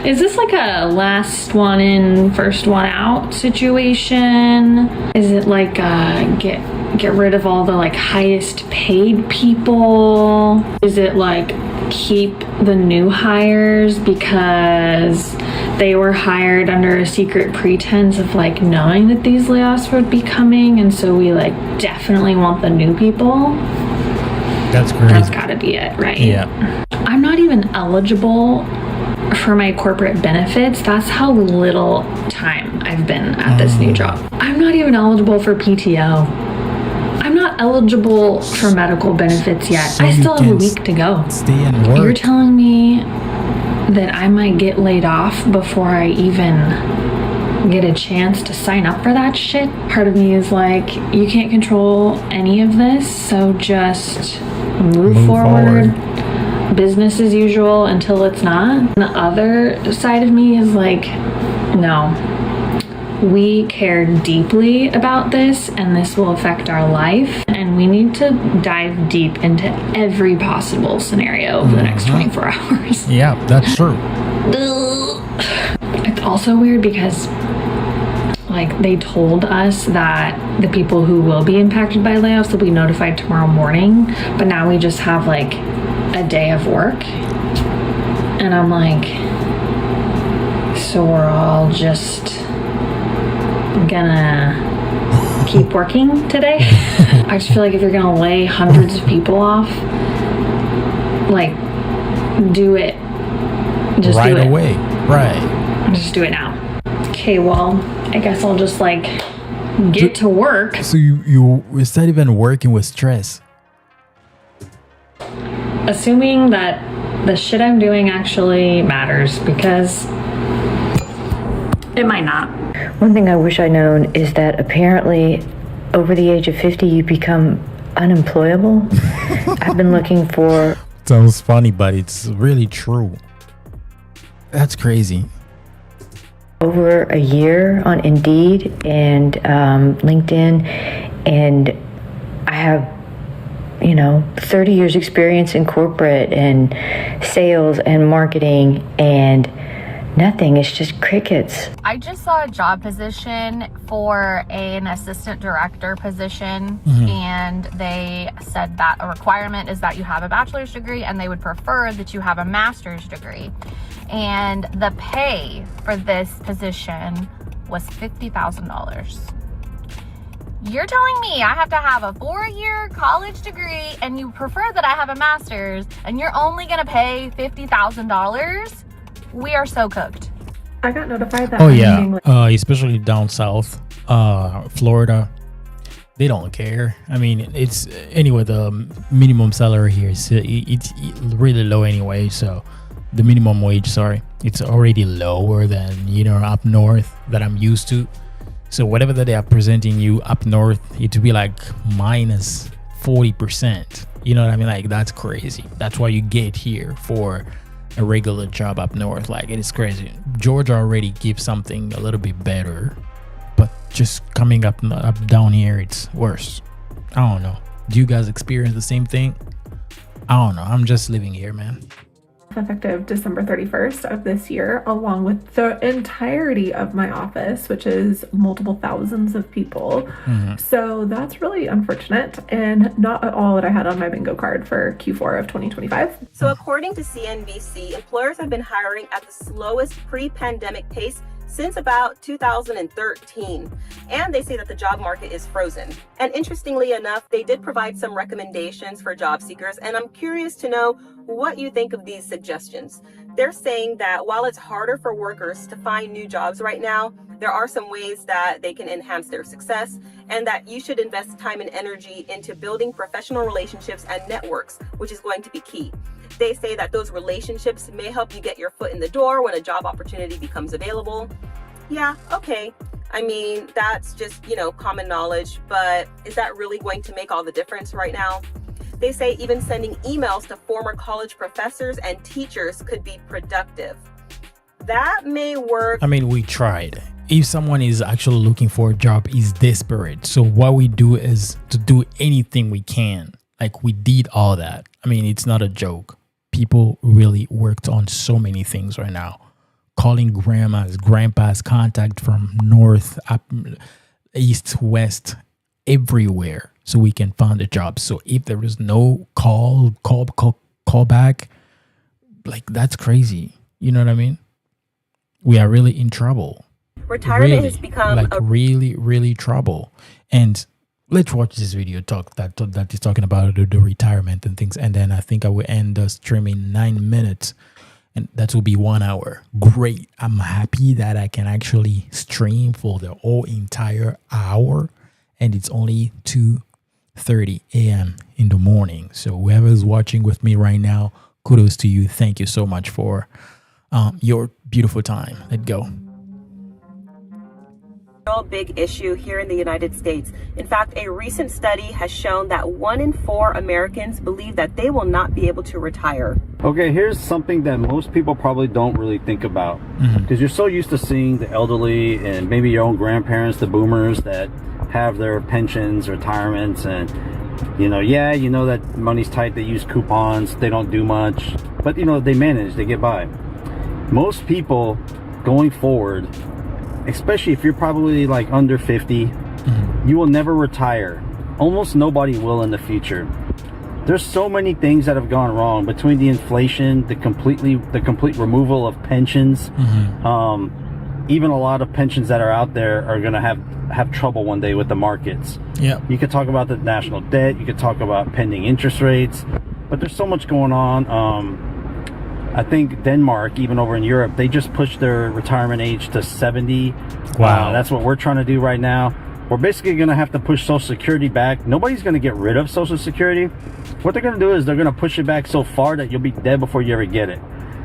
Is this like a last one in, first one out situation? Is it like get rid of all the like highest paid people? Is it like keep the new hires because they were hired under a secret pretense of like knowing that these layoffs would be coming, and so we like definitely want the new people? That's great. That's gotta be it, right? Yeah. I'm not even eligible for my corporate benefits. That's how little time I've been at this new job. I'm not even eligible for PTO. I'm not eligible for medical benefits yet. So I still have a week to go. Stay and work. You're telling me that I might get laid off before I even get a chance to sign up for that shit? Part of me is like, you can't control any of this, so just move forward. Business as usual until it's not. The other side of me is like, no, we care deeply about this and this will affect our life, and we need to dive deep into every possible scenario over the next 24 hours. Yeah, that's true. It's also weird because like they told us that the people who will be impacted by layoffs will be notified tomorrow morning, but now we just have like a day of work, and I'm like, so we're all just gonna keep working today? I just feel like if you're gonna lay hundreds of people off, like, do it. Just right do it. away. Right. Just do it now. Okay, well, I guess I'll just like get to work. So you instead even working with stress. Assuming that the shit I'm doing actually matters, because it might not. One thing I wish I'd known is that apparently over the age of 50 you become unemployable. I've been looking for... Sounds funny, but it's really true. That's crazy. Over a year on Indeed and LinkedIn, and I have 30 years experience in corporate and sales and marketing, and nothing. It's just crickets. I just saw a job position for an assistant director position, and they said that a requirement is that you have a bachelor's degree, and they would prefer that you have a master's degree. And the pay for this position was $50,000. You're telling me I have to have a 4-year college degree and you prefer that I have a master's, and you're only gonna pay $50,000? We are so cooked. I got notified that. Oh yeah, especially down south, Florida. They don't care. I mean, it's anyway. The minimum salary here is it's really low anyway. So the minimum wage, it's already lower than up north that I'm used to. So whatever that they are presenting you up north, it would be like minus 40%. You know what I mean? Like, that's crazy. That's why you get here for a regular job up north. Like, it is crazy. Georgia already gives something a little bit better, but just coming up down here, it's worse. I don't know. Do you guys experience the same thing? I don't know. I'm just living here, man. Effective December 31st of this year, along with the entirety of my office, which is multiple thousands of people. So that's really unfortunate and not at all what I had on my bingo card for Q4 of 2025. So according to CNBC, employers have been hiring at the slowest pre-pandemic pace since about 2013. And they say that the job market is frozen. And interestingly enough, they did provide some recommendations for job seekers. And I'm curious to know what you think of these suggestions. They're saying that while it's harder for workers to find new jobs right now, there are some ways that they can enhance their success, and that you should invest time and energy into building professional relationships and networks, which is going to be key. They say that those relationships may help you get your foot in the door when a job opportunity becomes available. Yeah, okay. I mean, that's just, common knowledge, but is that really going to make all the difference right now? They say even sending emails to former college professors and teachers could be productive. That may work. I mean, we tried. If someone is actually looking for a job, is desperate. So what we do is to do anything we can. Like, we did all that. I mean, it's not a joke. People really worked on so many things right now. Calling grandpas, contact from north, up, east, west, everywhere, so we can find a job. So if there is no call back, like, that's crazy. You know what I mean? We are really in trouble. Retirement has become really trouble. And let's watch this video that is talking about the retirement and things. And then I think I will end the stream in 9 minutes. And that will be 1 hour. Great. I'm happy that I can actually stream for the whole entire hour. And it's only 2:30 a.m. in the morning. So whoever is watching with me right now, kudos to you. Thank you so much for your beautiful time. Let's go. Big issue here in the United States. In fact, a recent study has shown that 1 in 4 Americans believe that they will not be able to retire. Okay, here's something that most people probably don't really think about, because you're so used to seeing the elderly and maybe your own grandparents, the boomers that have their pensions, retirements, and you know that money's tight. They use coupons, they don't do much, but they manage, they get by. Most people going forward, especially if you're probably like under 50, you will never retire. Almost nobody will in the future. There's so many things that have gone wrong between the inflation, the complete removal of pensions. Even a lot of pensions that are out there are going to have trouble one day with the markets. Yeah. You could talk about the national debt, you could talk about pending interest rates, but there's so much going on. I think Denmark, even over in Europe, they just pushed their retirement age to 70. Wow. That's what we're trying to do right now. We're basically going to have to push Social Security back. Nobody's going to get rid of Social Security. What they're going to do is they're going to push it back so far that you'll be dead before you ever get it.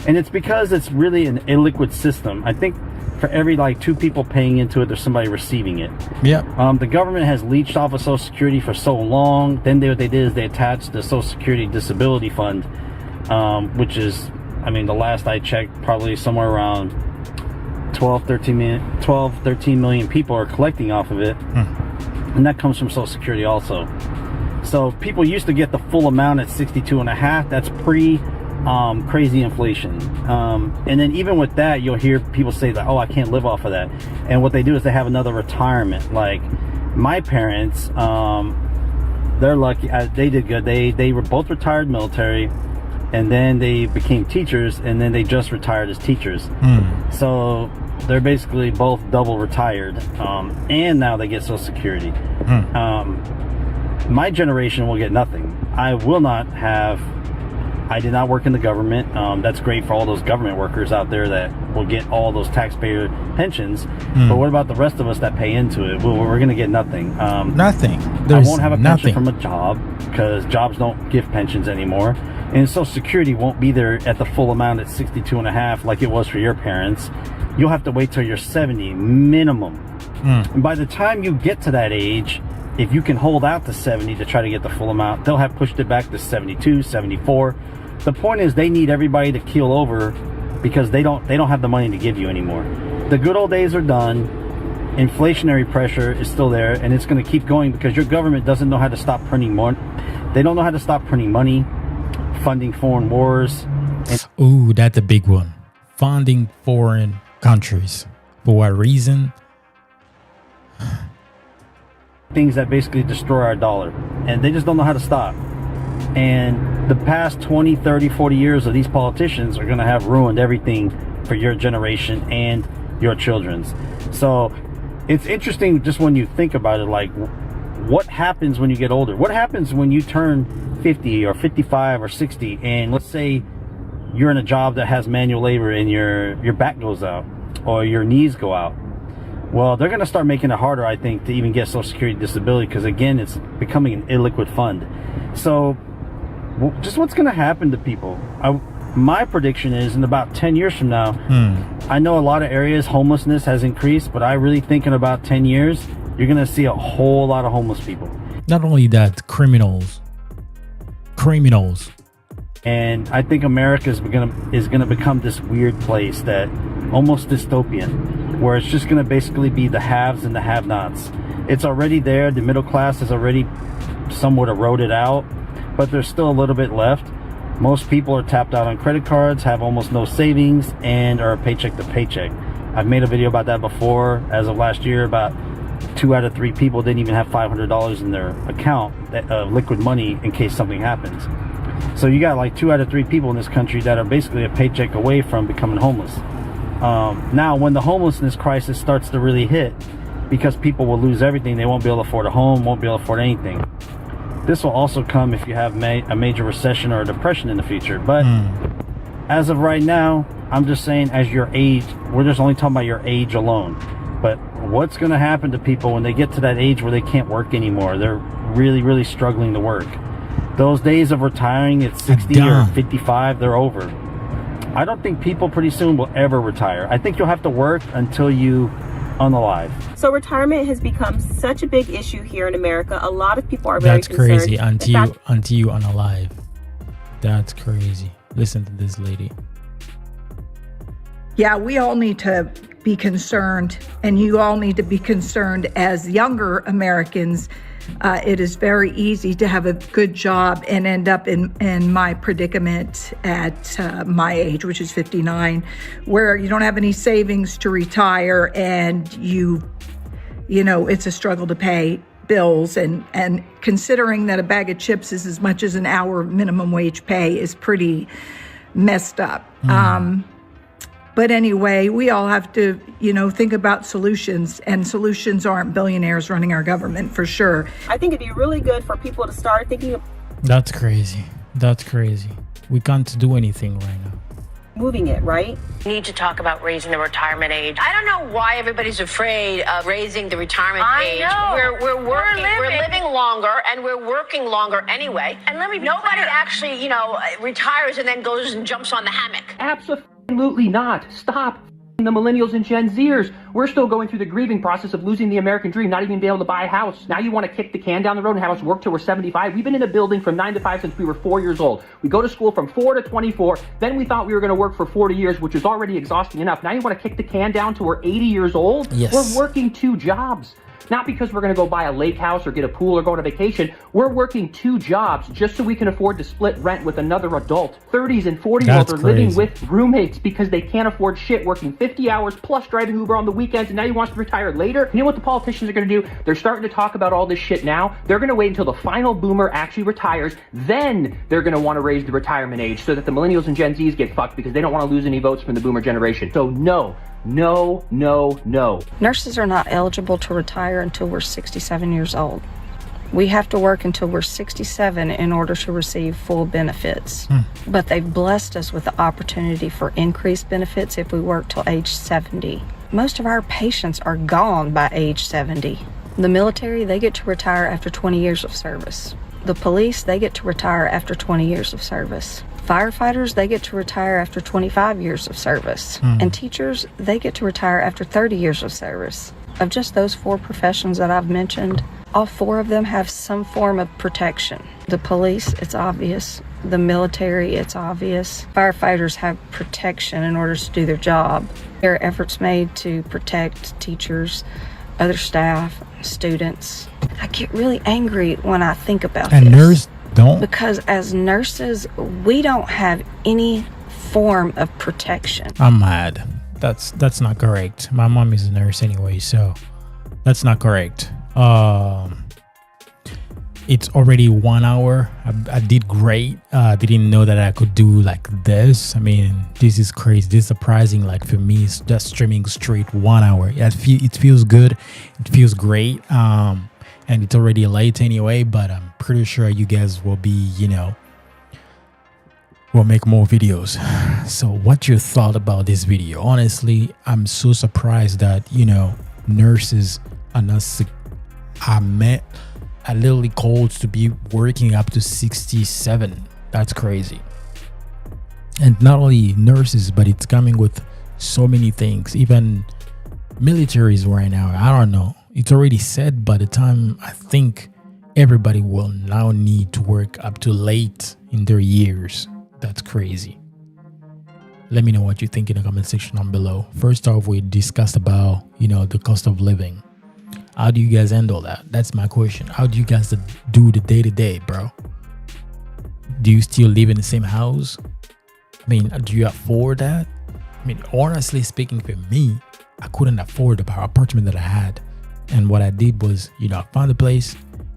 And it's because it's really an illiquid system. I think for every 2 people paying into it, there's somebody receiving it. Yeah. The government has leached off of Social Security for so long. Then what they did is they attached the Social Security Disability Fund, which is, the last I checked, probably somewhere around 13 million people are collecting off of it. And that comes from Social Security also. So people used to get the full amount at 62.5. That's crazy inflation. And then even with that, you'll hear people say that, I can't live off of that. And what they do is they have another retirement. Like my parents, they're lucky. They did good. They were both retired military, and then they became teachers, and then they just retired as teachers. So they're basically both double retired, and now they get Social Security. My generation will get nothing. I did not work in the government. That's great for all those government workers out there that will get all those taxpayer pensions. But what about the rest of us that pay into it? Well, we're going to get nothing. Nothing. I won't have a pension from a job because jobs don't give pensions anymore. And Social Security won't be there at the full amount at 62.5 like it was for your parents. You'll have to wait till you're 70 minimum. And by the time you get to that age, if you can hold out to 70 to try to get the full amount, they'll have pushed it back to 72, 74. The point is they need everybody to keel over because they don't have the money to give you anymore. The good old days are done. Inflationary pressure is still there, and it's going to keep going because your government doesn't know how to stop printing more. They don't know how to stop printing money, funding foreign wars. Ooh, that's a big one. Funding foreign countries. For what reason? Things that basically destroy our dollar, and they just don't know how to stop. And the past 20, 30, 40 years of these politicians are going to have ruined everything for your generation and your children's. So it's interesting just when you think about it, like what happens when you get older? What happens when you turn 50 or 55 or 60 and let's say you're in a job that has manual labor and your back goes out or your knees go out? Well, they're going to start making it harder, I think, to even get Social Security disability because, again, it's becoming an illiquid fund. So just what's going to happen to people? My prediction is in about 10 years from now, I know a lot of areas homelessness has increased, but I really think in about 10 years, you're going to see a whole lot of homeless people. Not only that, criminals. And I think America is going to become this weird place that almost dystopian, where it's just going to basically be the haves and the have-nots. It's already there. The middle class is already somewhat eroded out, but there's still a little bit left. Most people are tapped out on credit cards, have almost no savings, and are paycheck to paycheck. I've made a video about that before. As of last year, about 2 out of 3 people didn't even have $500 in their account of liquid money in case something happens. So you got like 2 out of 3 people in this country that are basically a paycheck away from becoming homeless. Now, when the homelessness crisis starts to really hit, because people will lose everything, they won't be able to afford a home, won't be able to afford anything. This will also come if you have a major recession or a depression in the future. But as of right now, I'm just saying as your age, we're just only talking about your age alone. But what's going to happen to people when they get to that age where they can't work anymore? They're really, really struggling to work. Those days of retiring at 60 or 55, they're over. I don't think people pretty soon will ever retire. I think you'll have to work until you unalive. So retirement has become such a big issue here in America. A lot of people are very concerned. That's crazy. Until you unalive. That's crazy. Listen to this lady. Yeah, we all need to be concerned, and you all need to be concerned as younger Americans. It is very easy to have a good job and end up in my predicament at my age, which is 59, where you don't have any savings to retire, and you know, it's a struggle to pay bills, and considering that a bag of chips is as much as an hour minimum wage pay is pretty messed up. But anyway, we all have to, think about solutions, and solutions aren't billionaires running our government for sure. I think it'd be really good for people to start thinking of That's crazy. We can't do anything right now. moving it, right? We need to talk about raising the retirement age. I don't know why everybody's afraid of raising the retirement age. know. We're working, we're living longer, and we're working longer anyway. And let me be nobody actually, retires and then goes and jumps on the hammock. Absolutely not. Stop the millennials and Gen Zers. We're still going through the grieving process of losing the American dream, not even being able to buy a house. Now you want to kick the can down the road and have us work till we're 75? We've been in a building from 9 to 5 since we were 4 years old. We go to school from 4 to 24. Then we thought we were going to work for 40 years, which is already exhausting enough. Now you want to kick the can down till we're 80 years old? Yes. We're working 2 jobs. Not because we're going to go buy a lake house or get a pool or go on a vacation. We're working 2 jobs just so we can afford to split rent with another adult. 30s and 40-year-olds are living with roommates because they can't afford shit, working 50 hours plus driving Uber on the weekends, and now you want us to retire later? You know what the politicians are going to do? They're starting to talk about all this shit now. They're going to wait until the final boomer actually retires. Then they're going to want to raise the retirement age so that the millennials and Gen Zs get fucked because they don't want to lose any votes from the boomer generation. So no. No, no, no. Nurses are not eligible to retire until we're 67 years old. We have to work until we're 67 in order to receive full benefits. But they've blessed us with the opportunity for increased benefits if we work till age 70. Most of our patients are gone by age 70. The military, they get to retire after 20 years of service. The police, they get to retire after 20 years of service. Firefighters, they get to retire after 25 years of service. And teachers, they get to retire after 30 years of service. Of just those 4 professions that I've mentioned, all 4 of them have some form of protection. The police, it's obvious. The military, it's obvious. Firefighters have protection in order to do their job. There are efforts made to protect teachers, other staff, students. I get really angry when I think about this. And nurses don't? Because as nurses, we don't have any form of protection. I'm mad. That's not correct. My mom is a nurse anyway, so that's not correct. It's already 1 hour. I did great. Didn't know that I could do like this. I mean, this is crazy. This is surprising. Like for me, it's just streaming straight 1 hour. It feels good. It feels great. And it's already late anyway, but I'm pretty sure you guys will be, we'll make more videos. So what's your thought about this video? Honestly, I'm so surprised that, nurses are not sick. I literally called to be working up to 67. That's crazy. And not only nurses, but it's coming with so many things. Even militaries right now, I don't know. It's already said by the time I think everybody will now need to work up to late in their years. That's crazy. Let me know what you think in the comment section down below. First off, we discussed about, the cost of living. How do you guys handle that? That's my question. How do you guys do the day-to-day, bro? Do you still live in the same house? I mean, do you afford that? I mean, honestly speaking, for me, I couldn't afford the apartment that I had. And what I did was, I found a place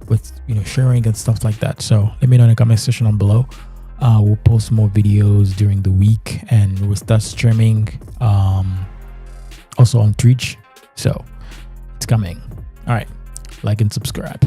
with, sharing and stuff like that. So let me know in the comment section down below. We'll post more videos during the week and we'll start streaming also on Twitch. So it's coming. All right, like and subscribe.